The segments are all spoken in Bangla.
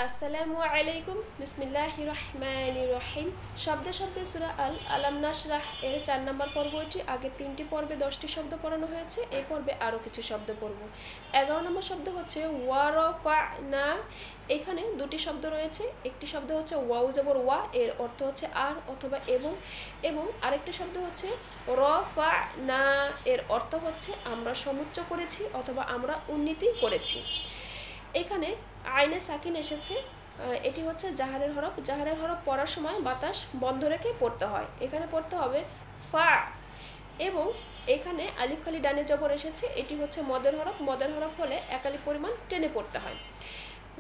আসসালামু আলাইকুম বিসমিল্লাহির রহমানির রহিম। শব্দে শব্দে সূরা আলাম নাশরাহ এর 4 নম্বর পর্ব এটি। আগে 3টি পর্বে 10টি শব্দ পড়ানো হয়েছে, এই পর্বে আরও কিছু শব্দ পড়ব। 11 নম্বর শব্দ হচ্ছে ওয়ারাফানা। এখানে দুটি শব্দ রয়েছে, একটি শব্দ হচ্ছে ওয়াও জবর ওয়া, এর অর্থ হচ্ছে আর অথবা এবং, এবং আরেকটি শব্দ হচ্ছে রফানা, এর অর্থ হচ্ছে আমরা সমুচ্চ করেছি অথবা আমরা উন্নতি করেছি। এখানে আইনে সাকিন এসেছে, এটি হচ্ছে জাহারের হরফ। জাহারের হরফ পড়ার সময় বাতাস বন্ধ রেখে পড়তে হয়, এখানে পড়তে হবে ফা। এবং এখানে আলিফ খালি ডানে জবর এসেছে, এটি হচ্ছে মদের হরফ। মদের হরফ হলে একালিফ পরিমাণ টেনে পড়তে হয়।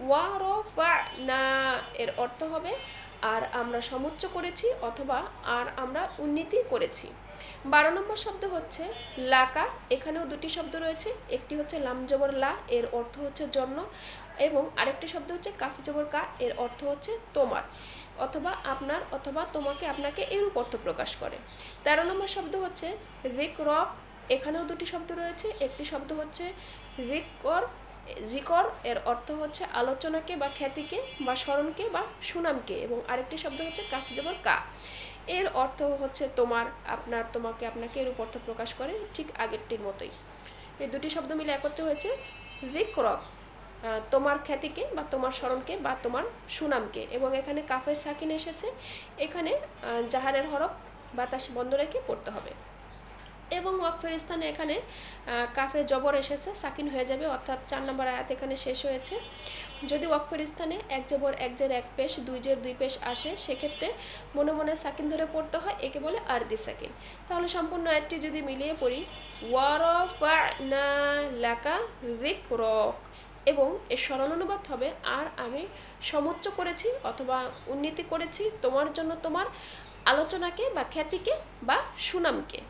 ওয়ারফানা এর অর্থ হবে আর আমরা সমুচ্চ করেছি অথবা আর আমরা উন্নতি করেছি। 12 নম্বর শব্দ হচ্ছে লাকা। এখানেও দুটি শব্দ রয়েছে, একটি হচ্ছে লাম জবর লা, এর অর্থ হচ্ছে জন্য, এবং আরেকটি শব্দ হচ্ছে কাফ জবর কা, এর অর্থ হচ্ছে তোমার অথবা আপনার অথবা তোমাকে আপনাকে এরূপ অর্থ প্রকাশ করে। 13 নম্বর শব্দ হচ্ছে যিকরক। এখানেও দুটি শব্দ রয়েছে, একটি শব্দ হচ্ছে জিকর, এর অর্থ হচ্ছে আলোচনাকে বা খ্যাতিকে বা স্মরণকে বা সুনামকে, এবং আরেকটি শব্দ হচ্ছে কাফ জবর কা, এর অর্থ হচ্ছে তোমার, আপনার, তোমাকে, আপনাকে এরূপ অর্থ প্রকাশ করে, ঠিক আগেরটির মতোই। এই দুটি শব্দ মিলে একত্রে হয়েছে যিকরক, তোমার খ্যাতিকে বা তোমার স্মরণকে বা তোমার সুনামকে। এবং এখানে কাফে সাকিন এসেছে, এখানে জাহারের হরফ বাতাস বন্ধ রেখে পড়তে হবে। এবং ওয়াকফের স্থানে এখানে কাফে জবর এসেছে, সাকিন হয়ে যাবে, অর্থাৎ 4 নম্বর আয়াত এখানে শেষ হয়েছে। যদি ওয়াকফের স্থানে এক জবর এক জের এক পেশ, দুই জের দুই পেশ আসে, সেক্ষেত্রে মনে মনে সাকিন ধরে পড়তে হয়, একে বলে আরদি সাকিন। তাহলে সম্পূর্ণ আয়াতটি যদি মিলিয়ে পড়ি, ওয়ারাফা'না লাকা যিকরক, এবং এর সরল অনুবাদ হবে আর আমি সমুচ্চ করেছি অথবা উন্নতি করেছি তোমার জন্য তোমার আলোচনাকে বা খ্যাতিকে বা সুনামকে।